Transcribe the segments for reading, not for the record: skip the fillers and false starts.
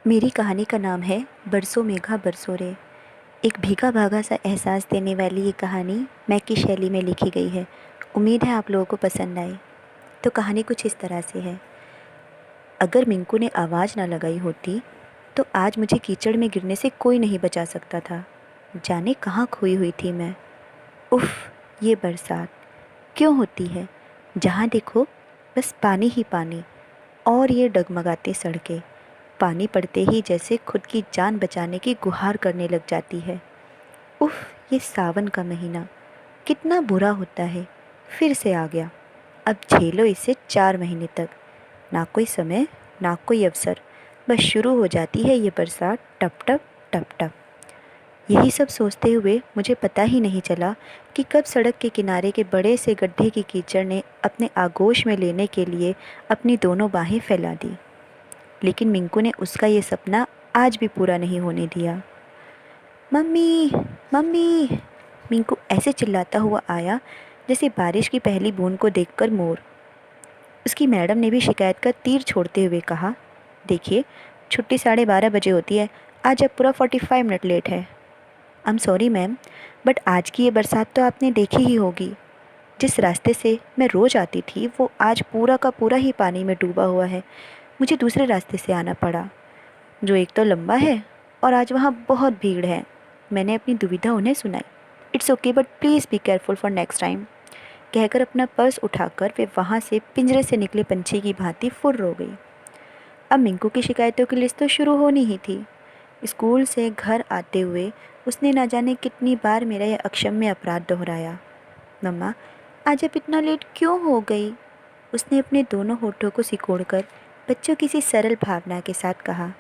मेरी कहानी का नाम है बरसों मेघा बरसों रे। एक भीगा भागा सा एहसास देने वाली ये कहानी मैं की शैली में लिखी गई है। उम्मीद है आप लोगों को पसंद आए। तो कहानी कुछ इस तरह से है। अगर मिंकू ने आवाज़ ना लगाई होती तो आज मुझे कीचड़ में गिरने से कोई नहीं बचा सकता था। जाने कहाँ खोई हुई थी मैं। उफ़, ये बरसात क्यों होती है? जहाँ देखो बस पानी ही पानी और ये डगमगाती सड़कें। पानी पड़ते ही जैसे खुद की जान बचाने की गुहार करने लग जाती है। उफ़, ये सावन का महीना कितना बुरा होता है। फिर से आ गया। अब झेलो इसे 4 महीने तक। ना कोई समय, ना कोई अवसर, बस शुरू हो जाती है ये बरसात टप टप टप टप। यही सब सोचते हुए मुझे पता ही नहीं चला कि कब सड़क के किनारे के बड़े से गड्ढे की कीचड़ ने अपने आगोश में लेने के लिए अपनी दोनों बाहें फैला दी। लेकिन मिंकू ने उसका ये सपना आज भी पूरा नहीं होने दिया। मम्मी, मम्मी, मिंकू ऐसे चिल्लाता हुआ आया जैसे बारिश की पहली बूंद को देखकर मोर। उसकी मैडम ने भी शिकायत का तीर छोड़ते हुए कहा, देखिए, छुट्टी 12:30 बजे होती है, आज आप पूरा 45 मिनट लेट है। I am sorry ma'am, but आज की ये बरसात तो आपने देखी ही होगी। जिस रास्ते से मैं रोज़ आती थी वो आज पूरा का पूरा ही पानी में डूबा हुआ है। मुझे दूसरे रास्ते से आना पड़ा, जो एक तो लंबा है और आज वहाँ बहुत भीड़ है। मैंने अपनी दुविधा उन्हें सुनाई। It's okay but please be careful for next time, कहकर अपना पर्स उठाकर वे वहाँ से पिंजरे से निकले पंछी की भांति फुर्र हो गई। अब मिंकू की शिकायतों की लिस्ट तो शुरू होनी ही थी। स्कूल से घर आते हुए उसने ना जाने कितनी बार मेरा यह अक्षम्य अपराध दोहराया। मम्मा, आज आप इतना लेट क्यों हो गई? उसने अपने दोनों होठों को सिकोड़कर बच्चों की सी सरल भावना के साथ कहा।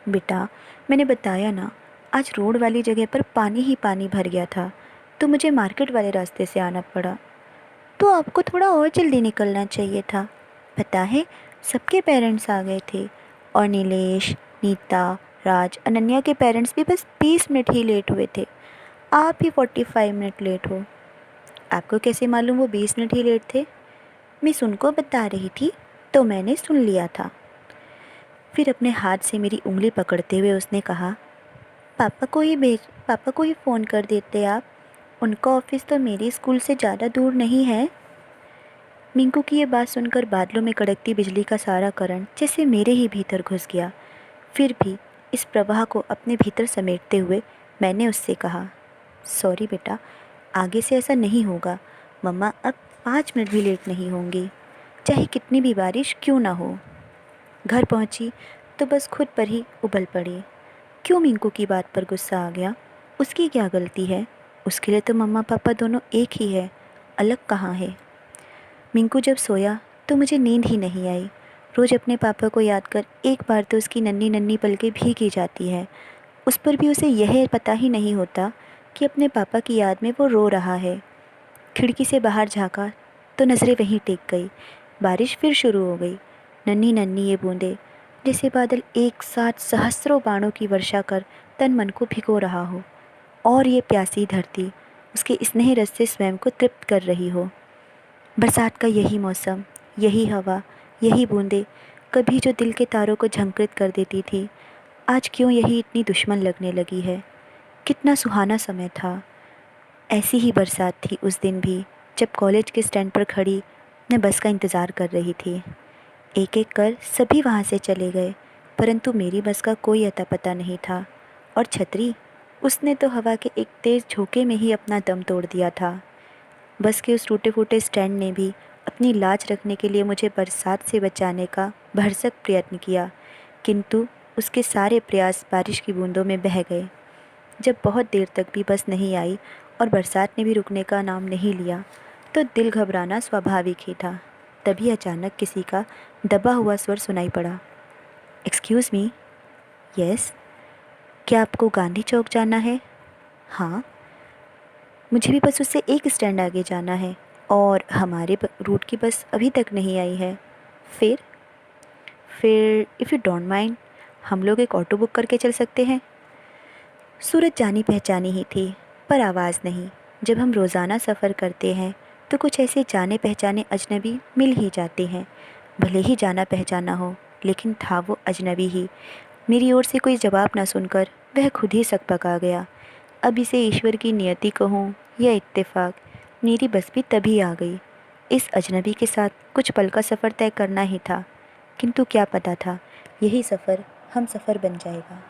बेटा, मैंने बताया ना, आज रोड वाली जगह पर पानी ही पानी भर गया था तो मुझे मार्केट वाले रास्ते से आना पड़ा। तो आपको थोड़ा और जल्दी निकलना चाहिए था। पता है, सबके पेरेंट्स आ गए थे और नीलेश, नीता, राज, अनन्या के पेरेंट्स भी बस 20 मिनट ही लेट हुए थे। आप ही 45 मिनट लेट हो। आपको कैसे मालूम वो 20 मिनट ही लेट थे? मिस उनको बता रही थी तो मैंने सुन लिया था। फिर अपने हाथ से मेरी उंगली पकड़ते हुए उसने कहा, पापा को ही फ़ोन कर देते आप। उनका ऑफिस तो मेरे स्कूल से ज़्यादा दूर नहीं है। मिंकू की ये बात सुनकर बादलों में कड़कती बिजली का सारा करंट जैसे मेरे ही भीतर घुस गया। फिर भी इस प्रवाह को अपने भीतर समेटते हुए मैंने उससे कहा, सॉरी बेटा, आगे से ऐसा नहीं होगा। मम्मा अब 5 मिनट भी लेट नहीं होंगी, चाहे कितनी भी बारिश क्यों ना हो। घर पहुंची तो बस खुद पर ही उबल पड़ी। क्यों मिंकू की बात पर गुस्सा आ गया? उसकी क्या गलती है? उसके लिए तो मम्मा पापा दोनों एक ही है, अलग कहाँ है। मिंकू जब सोया तो मुझे नींद ही नहीं आई। रोज़ अपने पापा को याद कर एक बार तो उसकी नन्ही नन्ही पलकें भीगी जाती है। उस पर भी उसे यह पता ही नहीं होता कि अपने पापा की याद में वो रो रहा है। खिड़की से बाहर झाँका तो नज़रें वहीं टिक गई। बारिश फिर शुरू हो गई। नन्ही नन्ही ये बूंदें, जैसे बादल एक साथ सहस्रों बाणों की वर्षा कर तन मन को भिगो रहा हो और ये प्यासी धरती उसके स्नेह रस से स्वयं को तृप्त कर रही हो। बरसात का यही मौसम, यही हवा, यही बूंदें कभी जो दिल के तारों को झंकृत कर देती थी, आज क्यों यही इतनी दुश्मन लगने लगी है। कितना सुहाना समय था। ऐसी ही बरसात थी उस दिन भी, जब कॉलेज के स्टैंड पर खड़ी मैं बस का इंतज़ार कर रही थी। एक एक कर सभी वहाँ से चले गए, परंतु मेरी बस का कोई अता पता नहीं था। और छतरी, उसने तो हवा के एक तेज़ झोंके में ही अपना दम तोड़ दिया था। बस के उस टूटे फूटे स्टैंड ने भी अपनी लाज रखने के लिए मुझे बरसात से बचाने का भरसक प्रयत्न किया, किंतु उसके सारे प्रयास बारिश की बूंदों में बह गए। जब बहुत देर तक भी बस नहीं आई और बरसात ने भी रुकने का नाम नहीं लिया, तो दिल घबराना स्वाभाविक ही था। तभी अचानक किसी का दबा हुआ स्वर सुनाई पड़ा। Excuse me. यस। क्या आपको गांधी चौक जाना है? हाँ। मुझे भी बस उससे एक स्टैंड आगे जाना है और हमारे रूट की बस अभी तक नहीं आई है। फिर फिर इफ़ यू डोंट माइंड, हम लोग एक ऑटो बुक करके चल सकते हैं। सूरत जानी पहचानी ही थी, पर आवाज़ नहीं। जब हम रोज़ाना सफ़र करते हैं तो कुछ ऐसे जाने पहचाने अजनबी मिल ही जाते हैं। भले ही जाना पहचाना हो, लेकिन था वो अजनबी ही। मेरी ओर से कोई जवाब ना सुनकर वह खुद ही सकपका गया। अब इसे ईश्वर की नियति कहूँ या इत्तेफाक, मेरी बस भी तभी आ गई। इस अजनबी के साथ कुछ पल का सफ़र तय करना ही था, किंतु क्या पता था यही सफ़र हम सफ़र बन जाएगा।